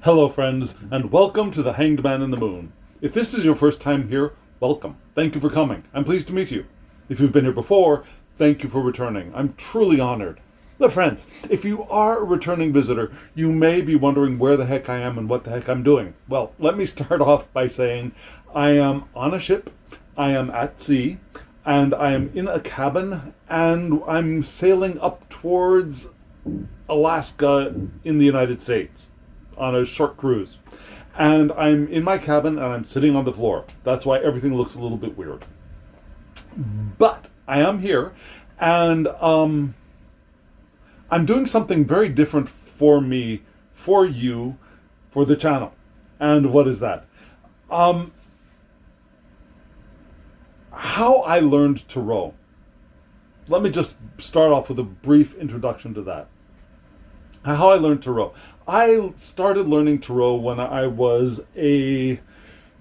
Hello friends, and welcome to the Hanged Man in the Moon. If this is your first time here, welcome. Thank you for coming. I'm pleased to meet you. If you've been here before, thank you for returning. I'm truly honored. But friends, if you are a returning visitor, you may be wondering where the heck I am and what the heck I'm doing. Well, let me start off by saying I am on a ship, I am at sea, and I am in a cabin, and I'm sailing up towards Alaska in the United States on a short cruise. And I'm in my cabin and I'm sitting on the floor. That's why everything looks a little bit weird. But I am here, and I'm doing something very different for me, for you, for the channel. And what is that? How I learned to row. Let me just start off with a brief introduction to that. How I learned to row. I started learning to row when I was a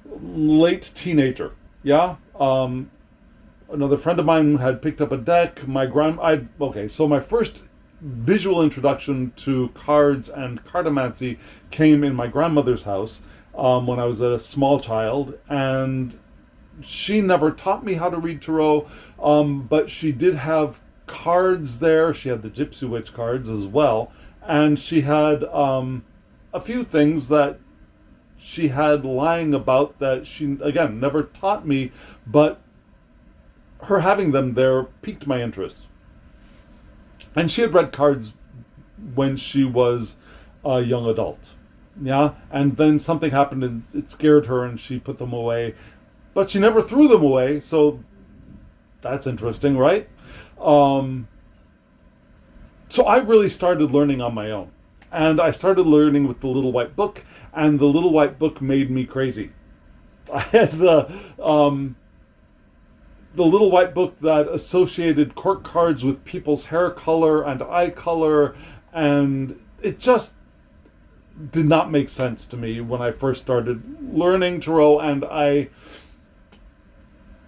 late teenager. Yeah. Another friend of mine had picked up a deck. So my first visual introduction to cards and cartomancy came in my grandmother's house when I was a small child, and she never taught me how to read tarot, but she did have cards there. She had the Gypsy Witch cards as well. And she had a few things that she had lying about that she, again, never taught me, but her having them there piqued my interest. And she had read cards when she was a young adult. Yeah? And then something happened and it scared her and she put them away. But she never threw them away, so that's interesting, right? So I really started learning on my own. And I started learning with the Little White Book, and the Little White Book made me crazy. I had the Little White Book that associated court cards with people's hair color and eye color, and it just did not make sense to me when I first started learning tarot, and I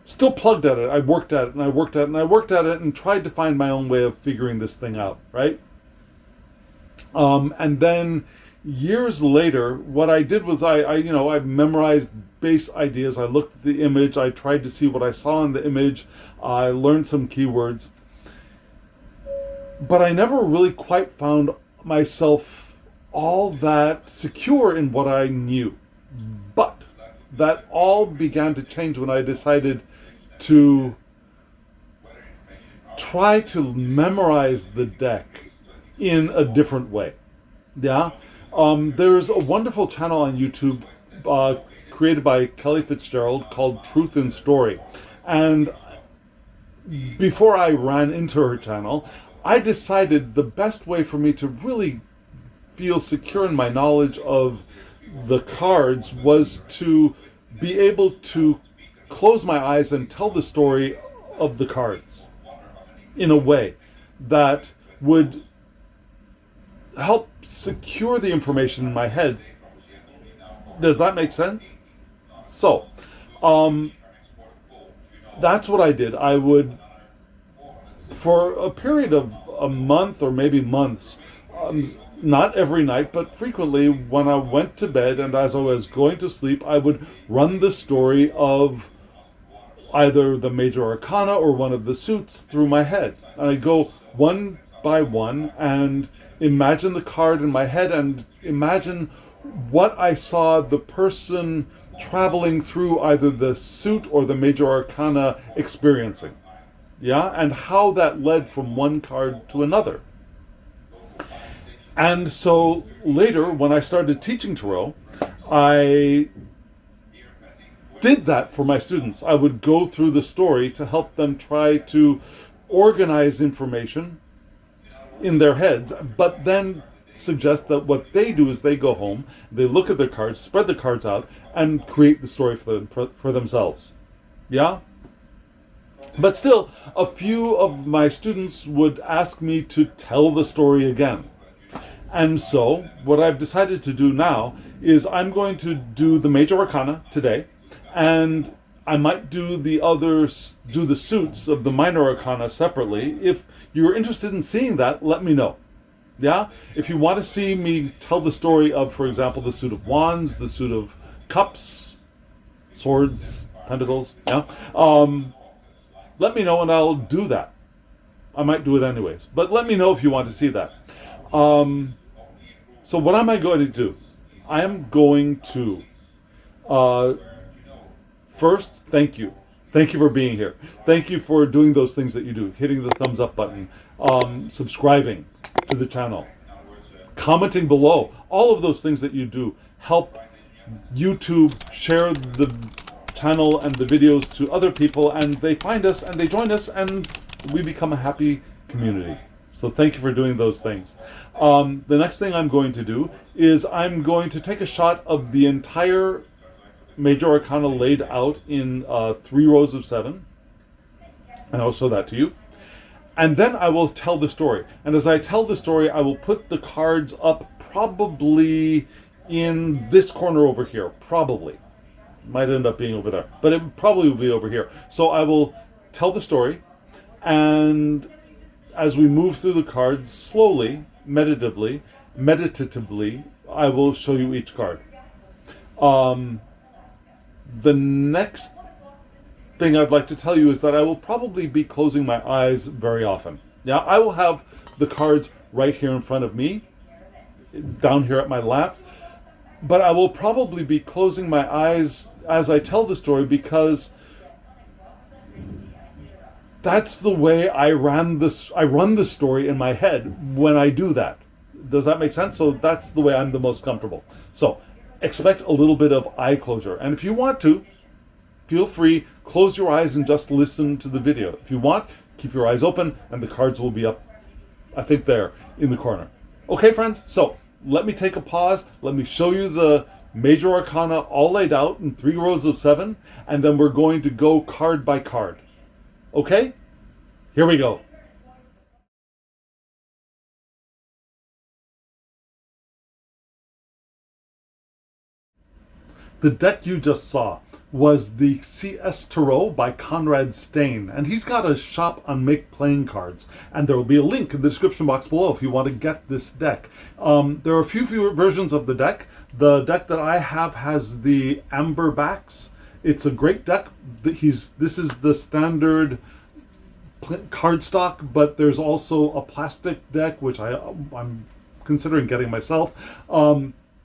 still plugged at it. I worked at it and I worked at it and I worked at it and tried to find my own way of figuring this thing out, right? And then years later, what I did was I memorized base ideas. I looked at the image. I tried to see what I saw in the image. I learned some keywords. But I never really quite found myself all that secure in what I knew. But that all began to change when I decided to try to memorize the deck in a different way. Yeah? There's a wonderful channel on YouTube created by Kelly Fitzgerald called Truth in Story. And before I ran into her channel, I decided the best way for me to really feel secure in my knowledge of the cards was to be able to close my eyes and tell the story of the cards in a way that would help secure the information in my head. Does that make sense? So, that's what I did. I would, for a period of a month or maybe months, not every night, but frequently when I went to bed and as I was going to sleep, I would run the story of either the major arcana or one of the suits through my head. And I'd go one by one and imagine the card in my head and imagine what I saw the person traveling through either the suit or the major arcana experiencing. Yeah? And how that led from one card to another. And so later, when I started teaching tarot, I did that for my students. I would go through the story to help them try to organize information in their heads, but then suggest that what they do is they go home, they look at their cards, spread the cards out, and create the story for themselves. Yeah? But still, a few of my students would ask me to tell the story again. And so, what I've decided to do now is I'm going to do the major arcana today, and I might do the suits of the minor arcana separately. If you're interested in seeing that, let me know. Yeah? If you want to see me tell the story of, for example, the suit of wands, the suit of cups, swords, pentacles, yeah? Let me know and I'll do that. I might do it anyways. But let me know if you want to see that. So what am I going to do? I am going to first, thank you. Thank you for being here. Thank you for doing those things that you do. Hitting the thumbs up button, subscribing to the channel, commenting below. All of those things that you do help YouTube share the channel and the videos to other people, and they find us and they join us and we become a happy community. So thank you for doing those things. The next thing I'm going to do is I'm going to take a shot of the entire Major Arcana laid out in 3 rows of 7. And I'll show that to you. And then I will tell the story. And as I tell the story, I will put the cards up probably in this corner over here. Probably. Might end up being over there. But it probably will be over here. So I will tell the story. And as we move through the cards, slowly, meditatively, I will show you each card. The next thing I'd like to tell you is that I will probably be closing my eyes very often. Yeah, I will have the cards right here in front of me, down here at my lap, but I will probably be closing my eyes as I tell the story because that's the way I run the story in my head when I do that. Does that make sense? So that's the way I'm the most comfortable. So expect a little bit of eye closure. And if you want to, feel free, close your eyes and just listen to the video. If you want, keep your eyes open and the cards will be up, I think there, in the corner. Okay, friends? So let me take a pause. Let me show you the Major Arcana all laid out in 3 rows of 7. And then we're going to go card by card. Okay? Here we go. The deck you just saw was the CS Tarot by Conrad Stain, and he's got a shop on Make Playing Cards, and there will be a link in the description box below if you want to get this deck. There are a few versions of the deck. The deck that I have has the amber backs. It's a great deck. This is the standard cardstock, but there's also a plastic deck, which I'm considering getting myself.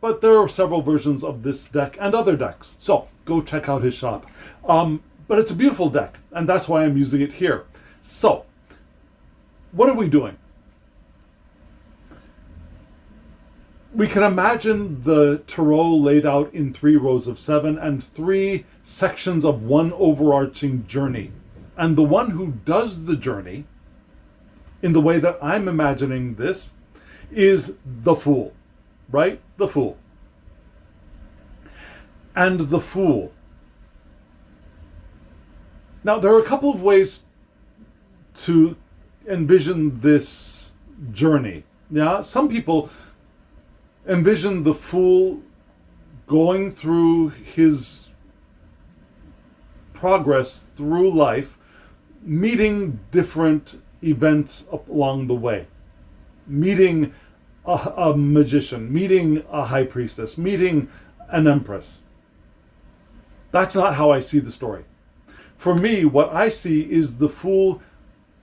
But there are several versions of this deck and other decks. So go check out his shop. But it's a beautiful deck, and that's why I'm using it here. So what are we doing? We can imagine the tarot laid out in 3 rows of 7 and 3 sections of one overarching journey. And the one who does the journey, in the way that I'm imagining this, is the Fool. Right? The Fool. And the Fool. Now, there are a couple of ways to envision this journey. Yeah, some people envision the Fool going through his progress through life, meeting different events along the way, meeting a magician, meeting a high priestess, meeting an empress. That's not how I see the story. For me, what I see is the Fool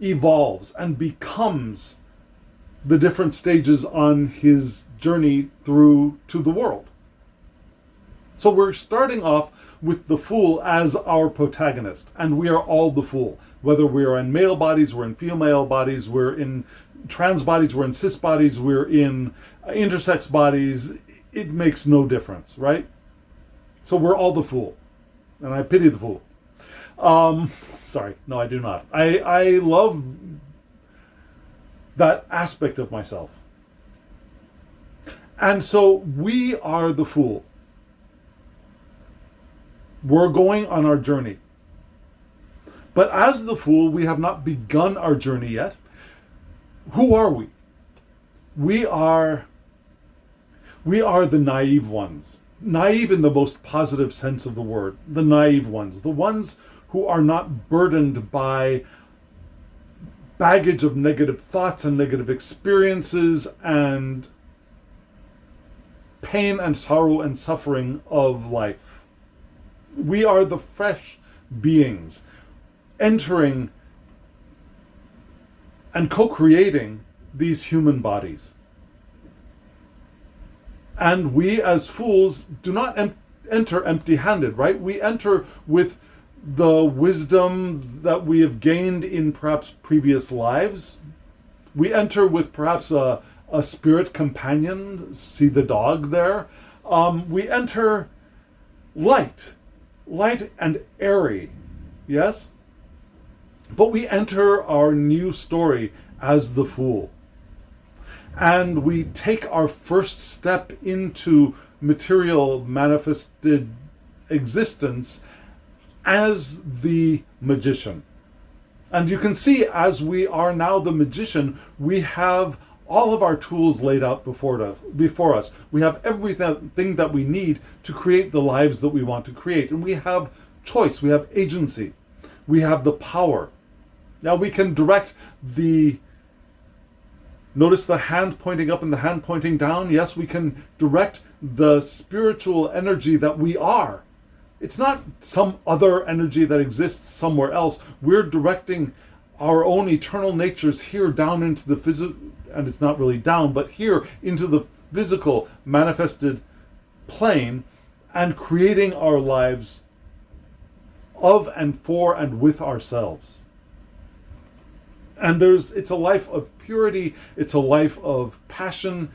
evolves and becomes the different stages on his journey through to the world. So we're starting off with the Fool as our protagonist, and we are all the Fool. Whether we are in male bodies, we're in female bodies, we're in trans bodies, we're in cis bodies, we're in intersex bodies, it makes no difference, right? So we're all the Fool, and I pity the Fool. Sorry, no, I do not. I love that aspect of myself. And so we are the Fool. We're going on our journey. But as the Fool, we have not begun our journey yet. Who are we? We are the naive ones. Naive in the most positive sense of the word. The naive ones. The ones who are not burdened by baggage of negative thoughts and negative experiences and pain and sorrow and suffering of life. We are the fresh beings entering and co-creating these human bodies. And we as fools do not enter empty-handed, right? We enter with the wisdom that we have gained in perhaps previous lives. We enter with perhaps a spirit companion. See the dog there? We enter light and airy, yes? But we enter our new story as the fool. And we take our first step into material manifested existence as the magician. And you can see, as we are now the magician, we have all of our tools laid out before us. We have everything that we need to create the lives that we want to create. And we have choice, we have agency, we have the power. Now we can direct notice the hand pointing up and the hand pointing down. Yes, we can direct the spiritual energy that we are. It's not some other energy that exists somewhere else. We're directing our own eternal natures here down into the physical, and it's not really down, but here into the physical manifested plane, and creating our lives of and for and with ourselves. And it's a life of purity, it's a life of passion.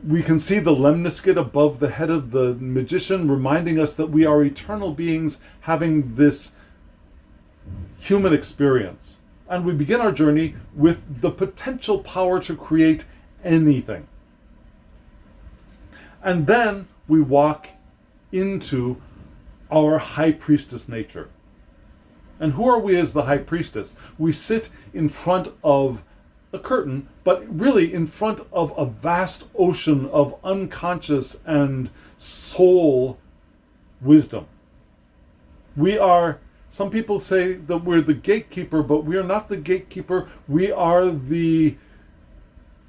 We can see the lemniscate above the head of the magician, reminding us that we are eternal beings having this human experience. And we begin our journey with the potential power to create anything. And then we walk into our high priestess nature. And who are we as the high priestess? We sit in front of a curtain, but really in front of a vast ocean of unconscious and soul wisdom. Some people say that we're the gatekeeper, but we are not the gatekeeper. We are the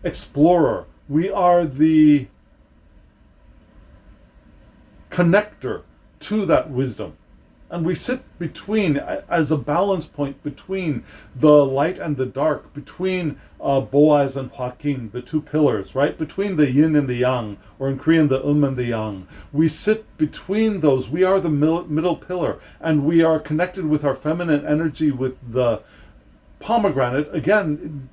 explorer. We are the connector to that wisdom. And we sit between, as a balance point between the light and the dark, between Boaz and Joaquin, the two pillars, right? Between the yin and the yang, or in Korean, the and the yang. We sit between those. We are the middle pillar, and we are connected with our feminine energy, with the pomegranate. Again,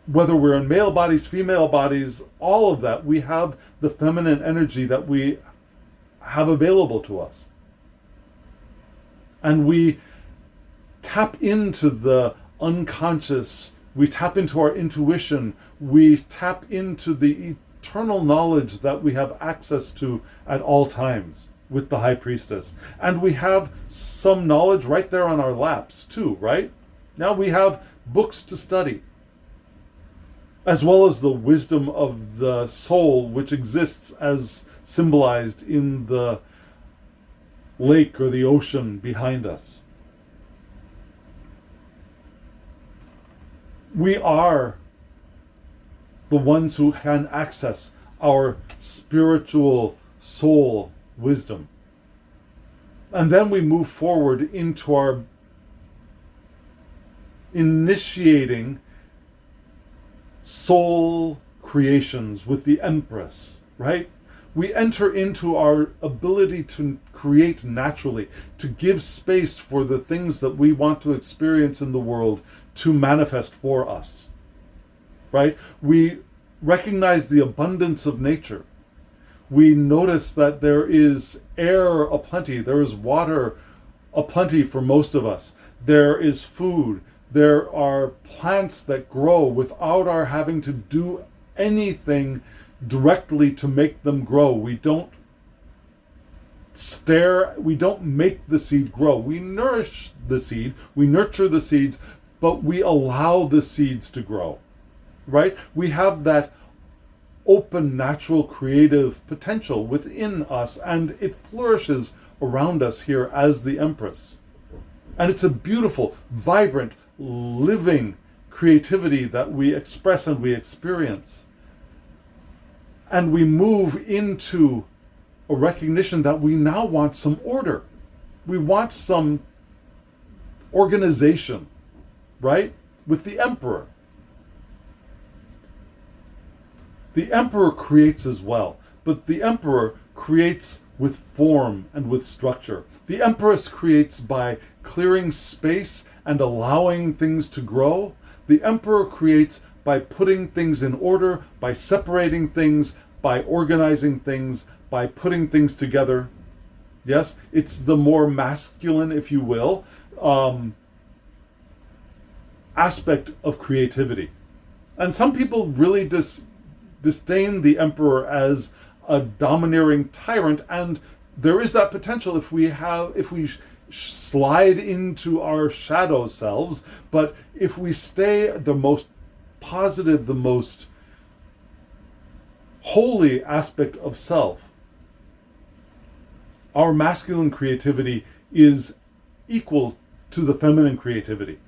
whether we're in male bodies, female bodies, all of that, we have the feminine energy that we have available to us. And we tap into the unconscious, we tap into our intuition, we tap into the eternal knowledge that we have access to at all times with the High Priestess. And we have some knowledge right there on our laps too, right? Now we have books to study, as well as the wisdom of the soul, which exists as symbolized in the lake or the ocean behind us. We are the ones who can access our spiritual soul wisdom. And then we move forward into our initiating soul creations with the Empress, right? We enter into our ability to create naturally, to give space for the things that we want to experience in the world to manifest for us, right? We recognize the abundance of nature. We notice that there is air aplenty, there is water aplenty for most of us. There is food, there are plants that grow without our having to do anything directly to make them grow. We don't make the seed grow. We nourish the seed, we nurture the seeds, but we allow the seeds to grow, right? We have that open, natural, creative potential within us, and it flourishes around us here as the Empress. And it's a beautiful, vibrant, living creativity that we express and we experience. And we move into a recognition that we now want some order. We want some organization, right? With the Emperor. The Emperor creates as well, but the Emperor creates with form and with structure. The Empress creates by clearing space and allowing things to grow. The Emperor creates by putting things in order, by separating things, by organizing things, by putting things together. Yes, it's the more masculine, if you will, aspect of creativity. And some people really disdain the Emperor as a domineering tyrant, and there is that potential if we slide into our shadow selves. But if we stay the most positive, the most holy aspect of self, our masculine creativity is equal to the feminine creativity.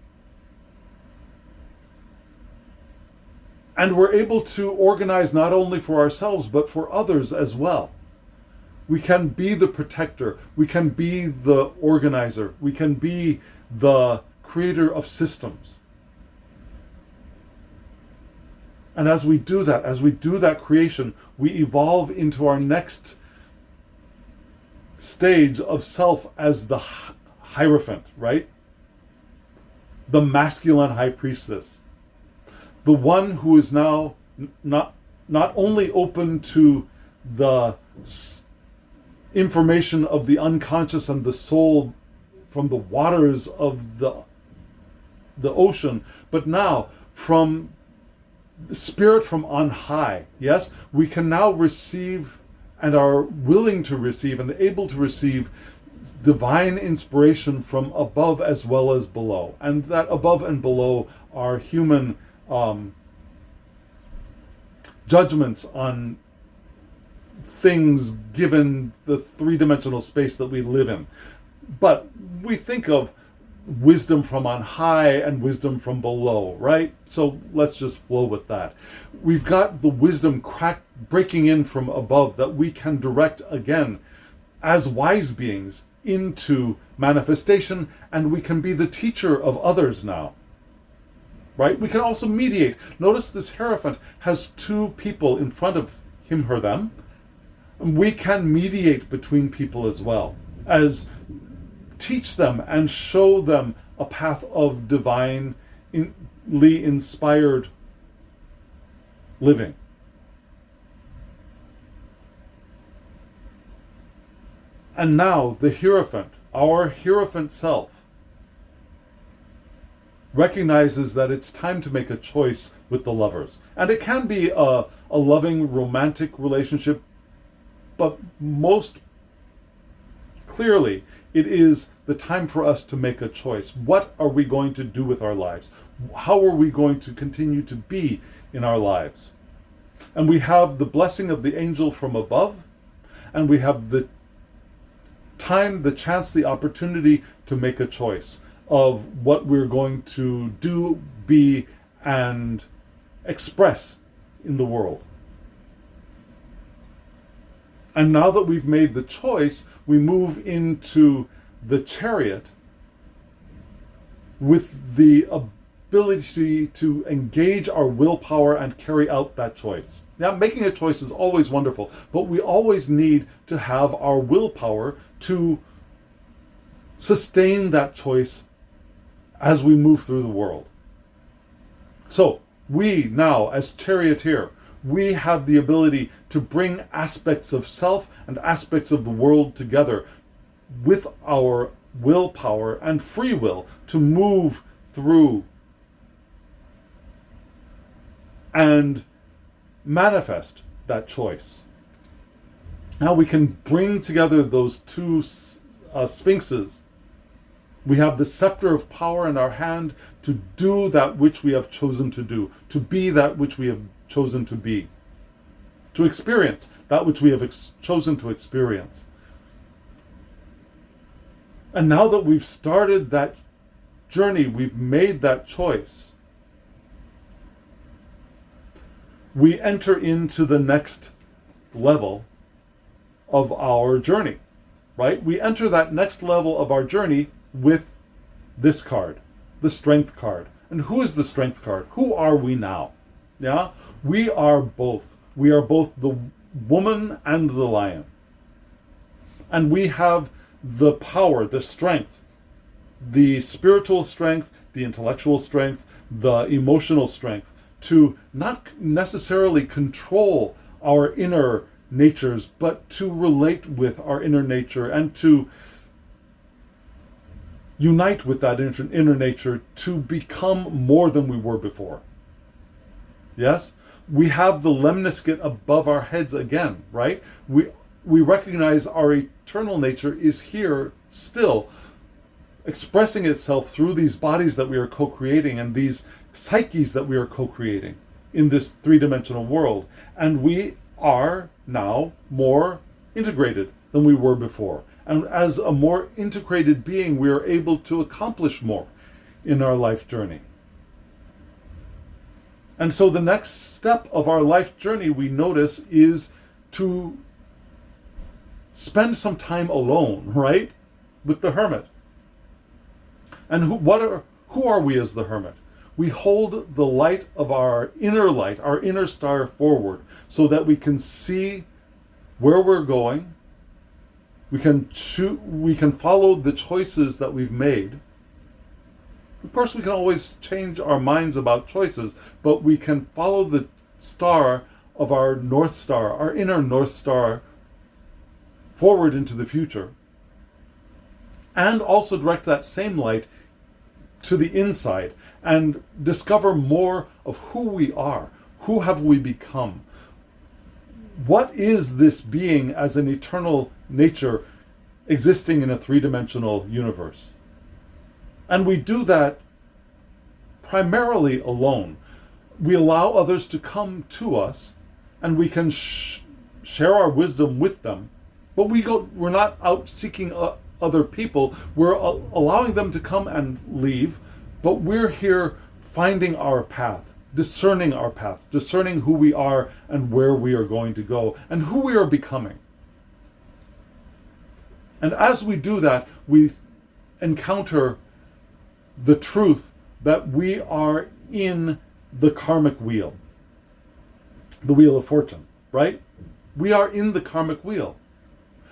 And we're able to organize not only for ourselves, but for others as well. We can be the protector. We can be the organizer. We can be the creator of systems. And as we do that creation, we evolve into our next stage of self as the Hierophant, right? The masculine high priestess. The one who is now not only open to the information of the unconscious and the soul from the waters of the ocean, but now from the spirit from on high. Yes, we can now receive and are willing to receive and able to receive divine inspiration from above as well as below. And that above and below are human judgments on things given the three-dimensional space that we live in. But we think of wisdom from on high and wisdom from below, right? So let's just flow with that. We've got the wisdom breaking in from above that we can direct again as wise beings into manifestation, and we can be the teacher of others now. Right? We can also mediate. Notice this Hierophant has two people in front of him, her, them. We can mediate between people as well, as teach them and show them a path of divinely inspired living. And now the Hierophant, our Hierophant self, recognizes that it's time to make a choice with the lovers. And it can be a loving, romantic relationship, but most clearly, it is the time for us to make a choice. What are we going to do with our lives? How are we going to continue to be in our lives? And we have the blessing of the angel from above, and we have the time, the chance, the opportunity to make a choice of what we're going to do, be, and express in the world. And now that we've made the choice, we move into the Chariot with the ability to engage our willpower and carry out that choice. Now, making a choice is always wonderful, but we always need to have our willpower to sustain that choice as we move through the world. So we now, as charioteer, we have the ability to bring aspects of self and aspects of the world together with our willpower and free will to move through and manifest that choice. Now we can bring together those two sphinxes. We have the scepter of power in our hand to do that which we have chosen to do, to be that which we have chosen to be, to experience that which we have chosen to experience. And now that we've started that journey, we've made that choice, we enter into the next level of our journey, right? We enter that next level of our journey with this card, the Strength card. And who is the Strength card? Who are we now? Yeah? We are both. We are both the woman and the lion. And we have the power, the strength, the spiritual strength, the intellectual strength, the emotional strength to not necessarily control our inner natures, but to relate with our inner nature and to unite with that inner nature to become more than we were before. Yes? We have the lemniscate above our heads again, right? We recognize our eternal nature is here still, expressing itself through these bodies that we are co-creating and these psyches that we are co-creating in this three-dimensional world. And we are now more integrated than we were before. And as a more integrated being, we are able to accomplish more in our life journey. And so the next step of our life journey, we notice, is to spend some time alone, right? With the hermit. And who are we as the hermit? We hold the light, our inner star forward, so that we can see where we're going. We can follow the choices that we've made. Of course, we can always change our minds about choices, but we can follow the star of our North Star, our inner North Star, forward into the future. And also direct that same light to the inside and discover more of who we are. Who have we become? What is this being as an eternal nature existing in a three-dimensional universe? And we do that primarily alone. We allow others to come to us, and we can share our wisdom with them, but we're not out seeking other people. We're allowing them to come and leave, but we're here finding our path, discerning our path, discerning who we are and where we are going to go and who we are becoming. And as we do that, we encounter the truth that we are in the karmic wheel, the wheel of fortune, right? We are in the karmic wheel.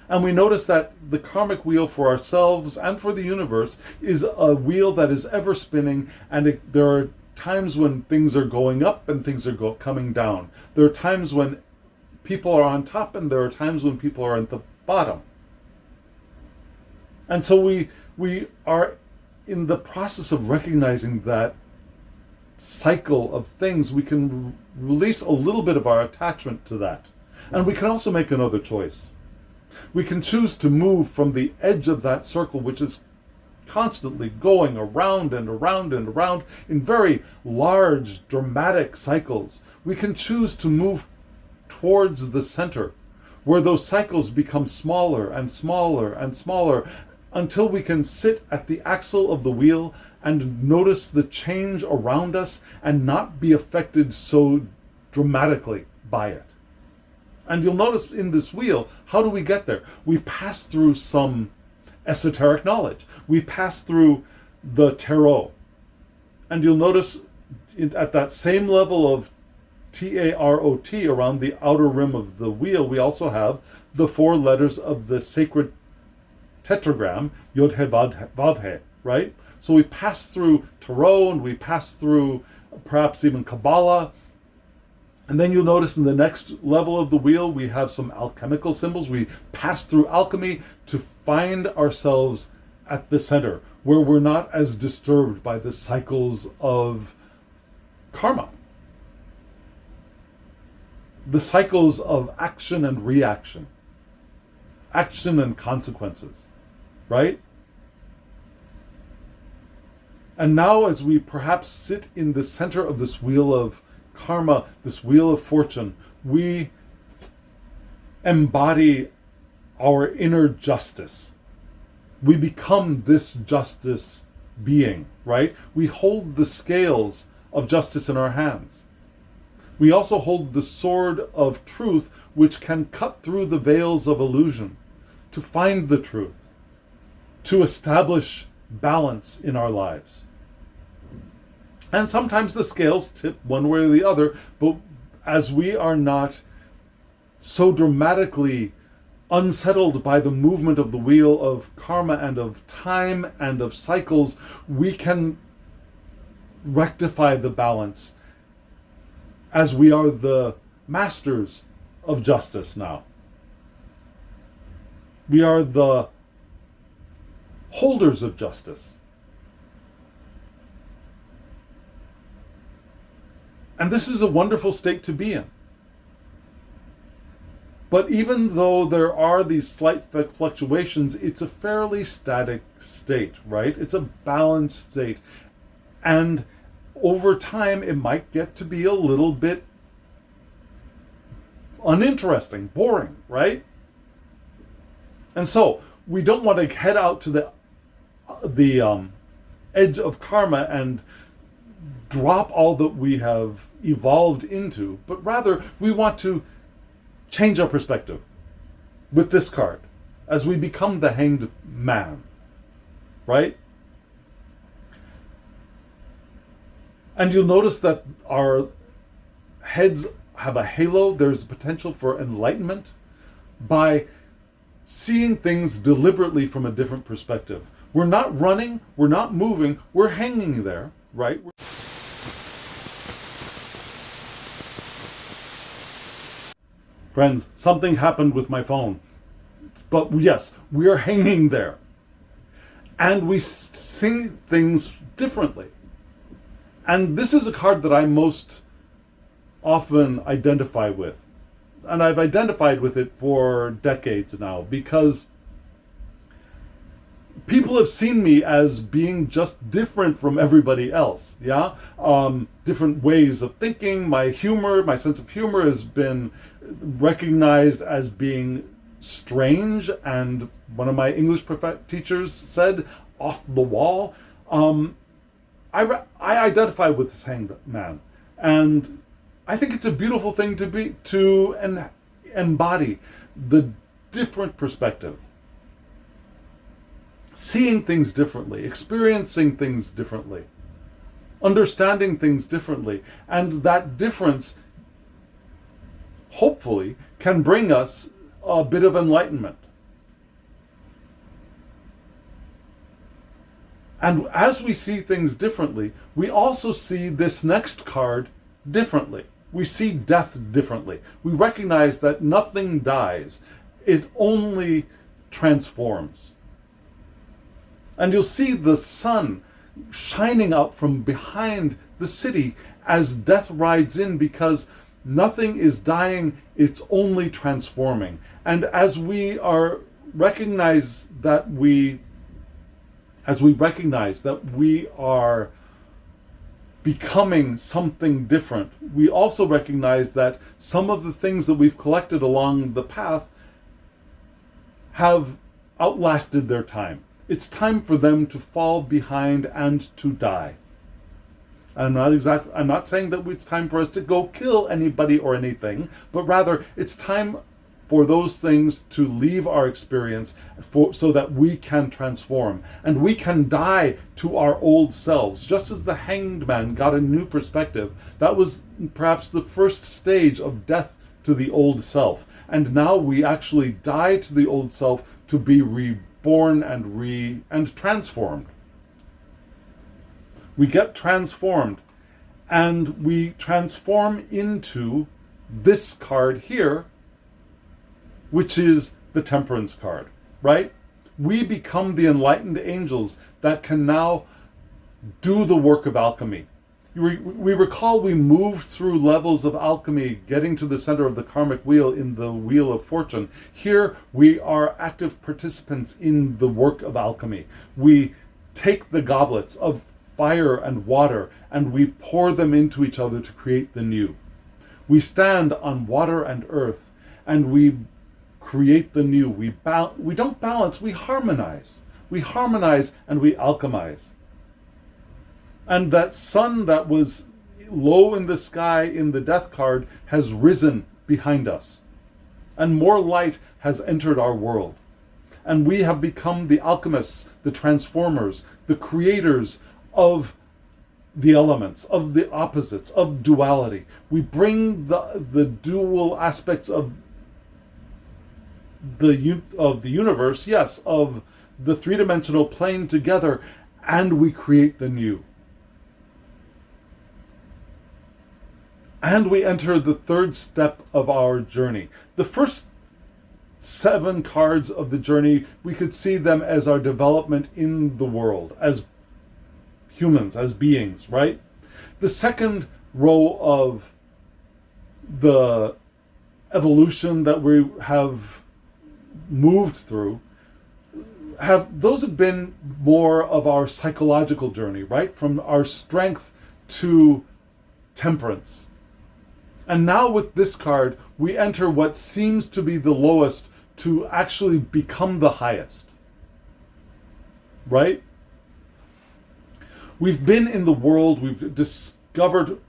And we notice that the karmic wheel for ourselves and for the universe is a wheel that is ever spinning, and there are times when things are going up and things are coming down. There are times when people are on top, and there are times when people are at the bottom. And so we are in the process of recognizing that cycle of things. We can release a little bit of our attachment to that. And we can also make another choice. We can choose to move from the edge of that circle, which is constantly going around and around and around in very large, dramatic cycles. We can choose to move towards the center, where those cycles become smaller and smaller and smaller, until we can sit at the axle of the wheel and notice the change around us and not be affected so dramatically by it. And you'll notice in this wheel, how do we get there? We pass through some esoteric knowledge. We pass through the tarot. And you'll notice at that same level of Tarot, around the outer rim of the wheel, we also have the 4 letters of the sacred tetragram, Yod He Vav He, right? So we pass through tarot, and we pass through perhaps even Kabbalah. And then you'll notice in the next level of the wheel, we have some alchemical symbols. We pass through alchemy to find ourselves at the center, where we're not as disturbed by the cycles of karma, the cycles of action and reaction, action and consequences, right? And now, as we perhaps sit in the center of this wheel of karma, this wheel of fortune, we embody our inner justice. We become this justice being, right? We hold the scales of justice in our hands. We also hold the sword of truth, which can cut through the veils of illusion to find the truth, to establish balance in our lives. And sometimes the scales tip one way or the other, but as we are not so dramatically unsettled by the movement of the wheel of karma and of time and of cycles, we can rectify the balance as we are the masters of justice now. We are the holders of justice. And this is a wonderful state to be in. But even though there are these slight fluctuations, it's a fairly static state, right? It's a balanced state. And over time, it might get to be a little bit uninteresting, boring, right? And so we don't want to head out to the edge of karma and drop all that we have evolved into, but rather we want to change our perspective with this card as we become the hanged man, right? And you'll notice that our heads have a halo. There's potential for enlightenment by seeing things deliberately from a different perspective. We're not running, we're not moving, we're hanging there, right? Friends, something happened with my phone. But yes, we are hanging there. And we see things differently. And this is a card that I most often identify with. And I've identified with it for decades now because people have seen me as being just different from everybody else, yeah? Different ways of thinking. My humor, my sense of humor has been recognized as being strange, and one of my English teachers said, off the wall. I identify with this hanged man, and I think it's a beautiful thing to embody the different perspective. Seeing things differently, experiencing things differently, understanding things differently. And that difference, hopefully, can bring us a bit of enlightenment. And as we see things differently, we also see this next card differently. We see death differently. We recognize that nothing dies. It only transforms. And you'll see the sun shining up from behind the city as death rides in, because nothing is dying, it's only transforming. And as we recognize that we are becoming something different, we also recognize that some of the things that we've collected along the path have outlasted their time. It's time for them to fall behind and to die. I'm not saying that it's time for us to go kill anybody or anything, but rather it's time for those things to leave our experience so that we can transform. And we can die to our old selves. Just as the hanged man got a new perspective, that was perhaps the first stage of death to the old self. And now we actually die to the old self to be reborn and transformed. We get transformed, and we transform into this card here, which is the Temperance card, right? We become the enlightened angels that can now do the work of alchemy. We recall we moved through levels of alchemy, getting to the center of the karmic wheel in the Wheel of Fortune. Here we are active participants in the work of alchemy. We take the goblets of fire and water and we pour them into each other to create the new. We stand on water and earth and we create the new. We don't balance, we harmonize. We harmonize and we alchemize. And that sun that was low in the sky in the death card has risen behind us. And more light has entered our world. And we have become the alchemists, the transformers, the creators of the elements, of the opposites, of duality. We bring the dual aspects of the universe, yes, of the three-dimensional plane together, and we create the new. And we enter the third step of our journey. The first 7 cards of the journey, we could see them as our development in the world, as humans, as beings, right? The second row of the evolution that we have moved through, those have been more of our psychological journey, right? From our strength to temperance. And now with this card, we enter what seems to be the lowest to actually become the highest. Right? We've been in the world, we've discovered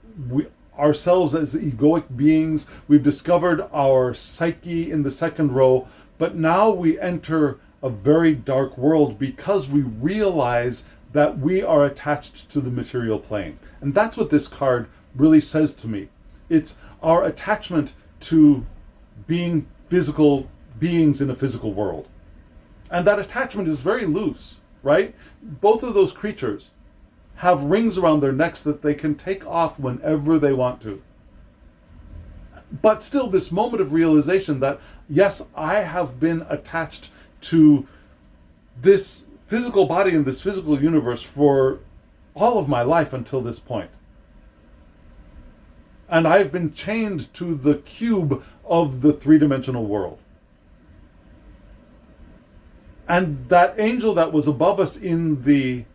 ourselves as egoic beings, we've discovered our psyche in the second row, but now we enter a very dark world because we realize that we are attached to the material plane. And that's what this card really says to me. It's our attachment to being physical beings in a physical world. And that attachment is very loose, right? Both of those creatures have rings around their necks that they can take off whenever they want to. But still, this moment of realization that, yes, I have been attached to this physical body in this physical universe for all of my life until this point. And I've been chained to the cube of the three-dimensional world. And that angel that was above us in the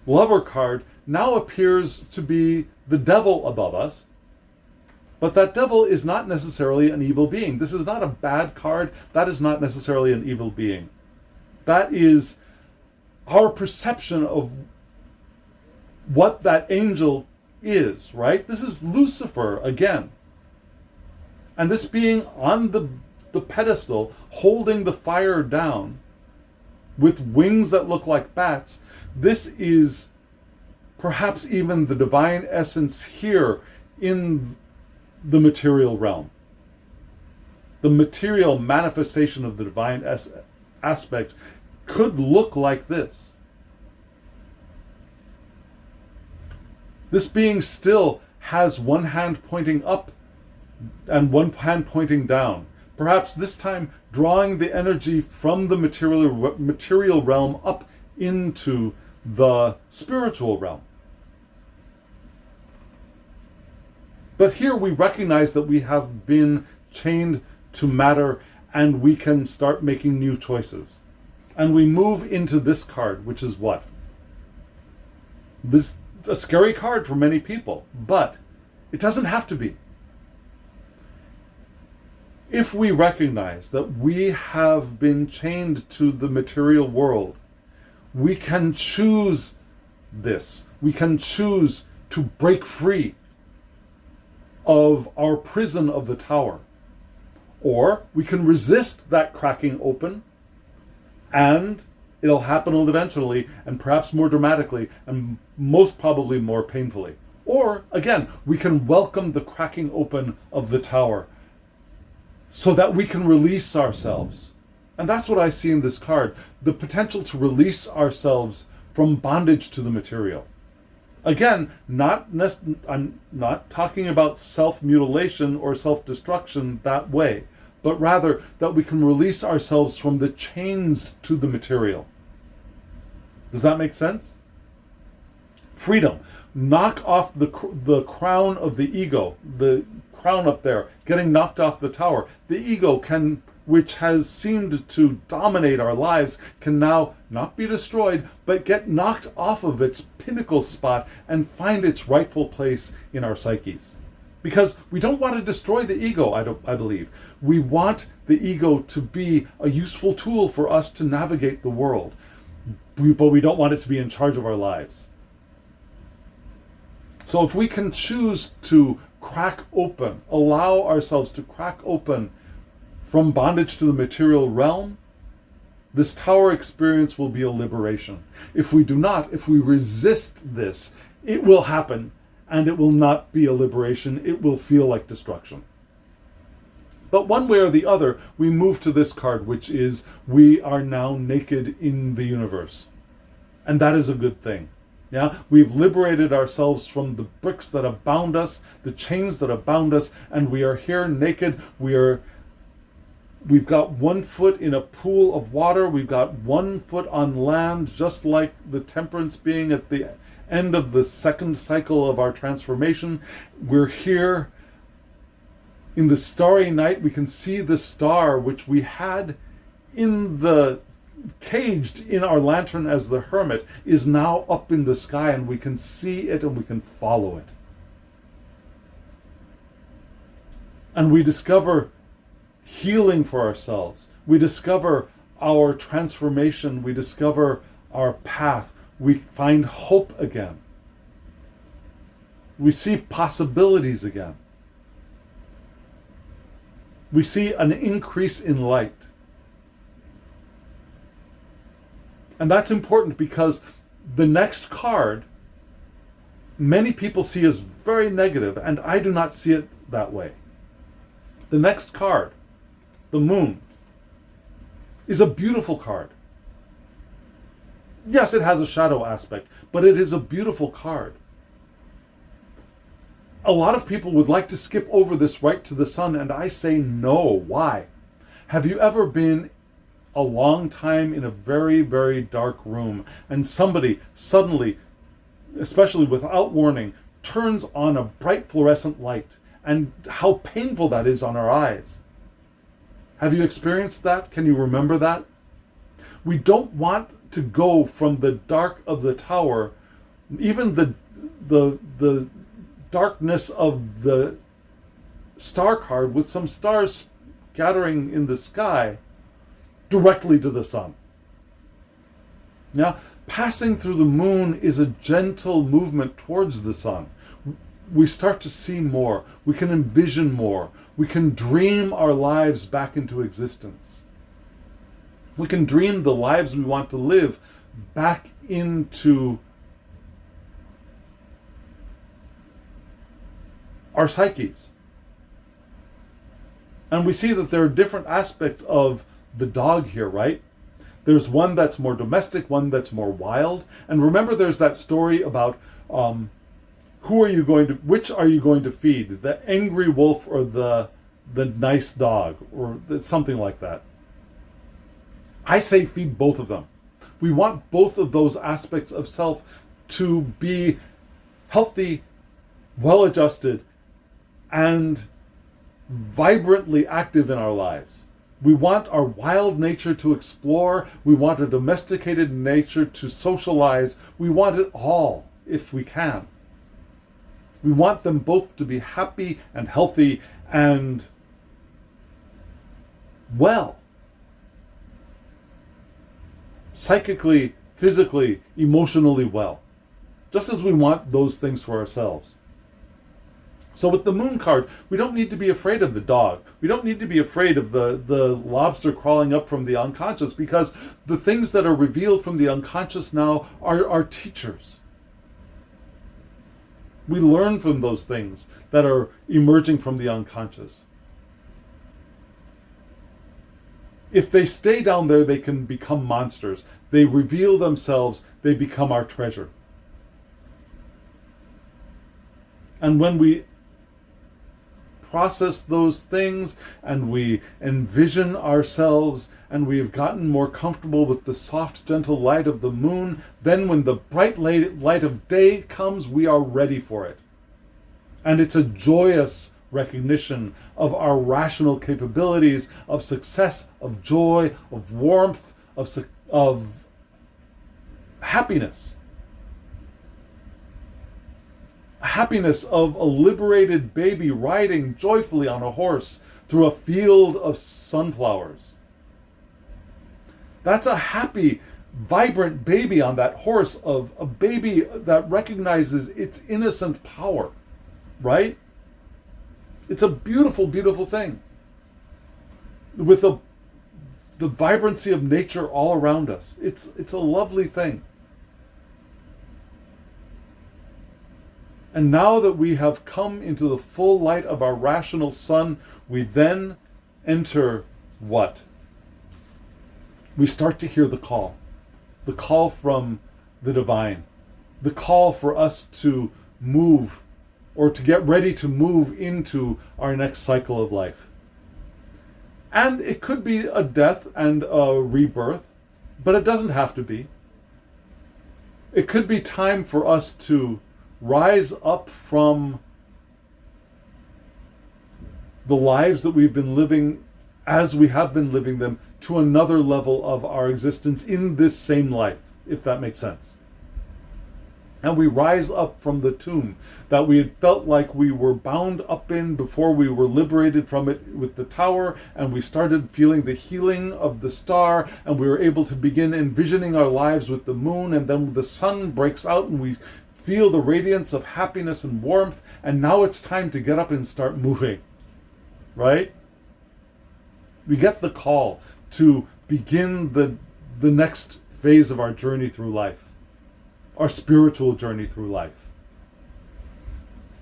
Lover card now appears to be the devil above us. But that devil is not necessarily an evil being. This is not a bad card. That is not necessarily an evil being. That is our perception of what that angel is, right? This is Lucifer again. And this being on the pedestal, holding the fire down with wings that look like bats, this is perhaps even the divine essence here in the material realm. The material manifestation of the divine aspect could look like this. This being still has one hand pointing up and one hand pointing down. Perhaps this time drawing the energy from the material realm up into the spiritual realm. But here we recognize that we have been chained to matter and we can start making new choices. And we move into this card, which is what? This a scary card for many people, but it doesn't have to be. If we recognize that we have been chained to the material world, we can choose this. We can choose to break free of our prison of the tower. Or we can resist that cracking open, and it'll happen eventually, and perhaps more dramatically, and most probably more painfully. Or, again, we can welcome the cracking open of the tower so that we can release ourselves. And that's what I see in this card, the potential to release ourselves from bondage to the material. Again, I'm not talking about self-mutilation or self-destruction that way, but rather that we can release ourselves from the chains to the material. Does that make sense? Freedom. Knock off the crown of the ego, the crown up there, getting knocked off the tower. The ego can, which has seemed to dominate our lives, can now not be destroyed, but get knocked off of its pinnacle spot and find its rightful place in our psyches. Because we don't want to destroy the ego, I believe. We want the ego to be a useful tool for us to navigate the world. But we don't want it to be in charge of our lives. So if we can choose to crack open, allow ourselves to crack open from bondage to the material realm, this tower experience will be a liberation. If we do not, if we resist this, it will happen, and it will not be a liberation. It will feel like destruction. But one way or the other, we move to this card, which is we are now naked in the universe. And that is a good thing. Yeah, we've liberated ourselves from the bricks that have bound us, the chains that have bound us, and we are here naked. We've got 1 foot in a pool of water. We've got 1 foot on land, just like the temperance being at the end of the second cycle of our transformation. We're here in the starry night. We can see the star which we had in the caged in our lantern as the hermit is now up in the sky, and we can see it and we can follow it. And we discover healing for ourselves. We discover our transformation. We discover our path. We find hope again. We see possibilities again. We see an increase in light. And that's important because the next card, many people see as very negative, and I do not see it that way. The next card, the moon, is a beautiful card. Yes, it has a shadow aspect, but it is a beautiful card. A lot of people would like to skip over this right to the sun, and I say no. Why? Have you ever been a long time in a very, very dark room, and somebody suddenly, especially without warning, turns on a bright fluorescent light, and how painful that is on our eyes? Have you experienced that? Can you remember that? We don't want to go from the dark of the tower, even the darkness of the star card with some stars scattering in the sky, directly to the sun. Now, passing through the moon is a gentle movement towards the sun. We start to see more. We can envision more. We can dream our lives back into existence. We can dream the lives we want to live back into our psyches. And we see that there are different aspects of the dog here, right? There's one that's more domestic, one that's more wild. And remember, there's that story about which are you going to feed? The angry wolf or the nice dog, or something like that. I say feed both of them. We want both of those aspects of self to be healthy, well-adjusted, and vibrantly active in our lives. We want our wild nature to explore. We want a domesticated nature to socialize. We want it all, if we can. We want them both to be happy and healthy and well. Psychically, physically, emotionally well. Just as we want those things for ourselves. So with the moon card, we don't need to be afraid of the dog. We don't need to be afraid of the lobster crawling up from the unconscious, because the things that are revealed from the unconscious now are teachers. We learn from those things that are emerging from the unconscious. If they stay down there, they can become monsters. They reveal themselves, they become our treasure. And when we process those things and we envision ourselves and we have gotten more comfortable with the soft, gentle light of the moon, then when the bright light of day comes, we are ready for it. And it's a joyous recognition of our rational capabilities, of success, of joy, of warmth, of happiness. Happiness of a liberated baby riding joyfully on a horse through a field of sunflowers. That's a happy, vibrant baby on that horse, of a baby that recognizes its innocent power, right? It's a beautiful, beautiful thing. With the vibrancy of nature all around us. It's a lovely thing. And now that we have come into the full light of our rational sun, we then enter what? We start to hear the call from the divine, the call for us to move, or to get ready to move into our next cycle of life. And it could be a death and a rebirth, but it doesn't have to be. It could be time for us to rise up from the lives that we've been living as we have been living them to another level of our existence in this same life, if that makes sense. And we rise up from the tomb that we had felt like we were bound up in before we were liberated from it with the tower, and we started feeling the healing of the star, and we were able to begin envisioning our lives with the moon, and then the sun breaks out and we feel the radiance of happiness and warmth, and now it's time to get up and start moving, right? We get the call to begin the next phase of our journey through life, our spiritual journey through life.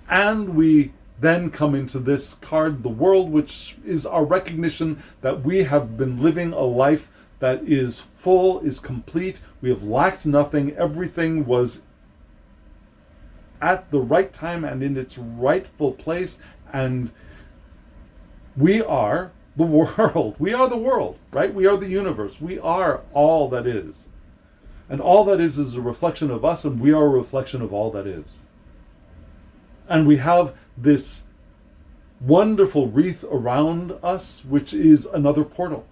And we then come into this card, the world, which is our recognition that we have been living a life that is full, is complete. We have lacked nothing. Everything was at the right time and in its rightful place. And we are the world. We are the world, right? We are the universe. We are all that is. And all that is a reflection of us, and we are a reflection of all that is. And we have this wonderful wreath around us, which is another portal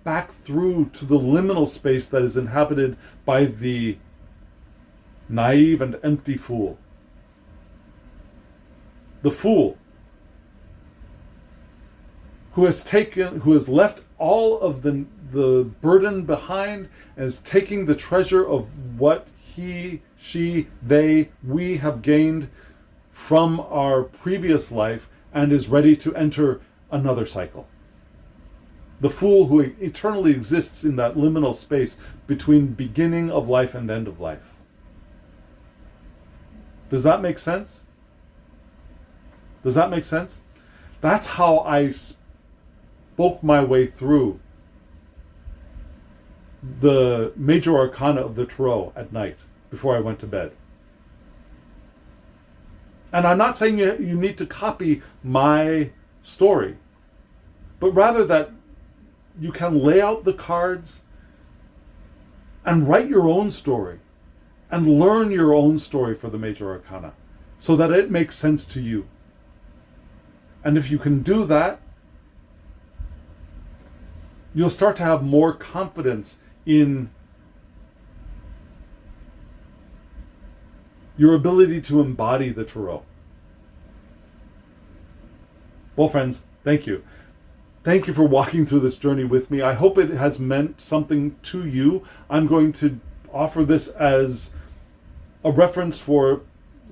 back through to the liminal space that is inhabited by the naive and empty fool. The fool who has left all of the burden behind, and is taking the treasure of what he, she, they, we have gained from our previous life, and is ready to enter another cycle. The fool who eternally exists in that liminal space between beginning of life and end of life. Does that make sense? Does that make sense? That's how I spoke my way through the major arcana of the Tarot at night before I went to bed. And I'm not saying you need to copy my story, but rather that you can lay out the cards and write your own story and learn your own story for the major arcana so that it makes sense to you. And if you can do that, you'll start to have more confidence in your ability to embody the Tarot. Well, friends, thank you. Thank you for walking through this journey with me. I hope it has meant something to you. I'm going to offer this as a reference for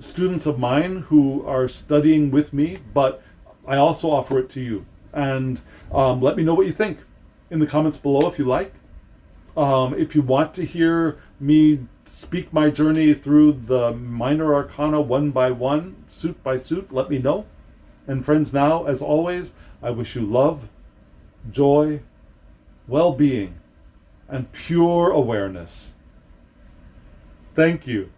students of mine who are studying with me, but I also offer it to you. And let me know what you think in the comments below if you like. If you want to hear me speak my journey through the minor arcana one by one, suit by suit, let me know. And friends, now, as always, I wish you love, joy, well-being, and pure awareness. Thank you.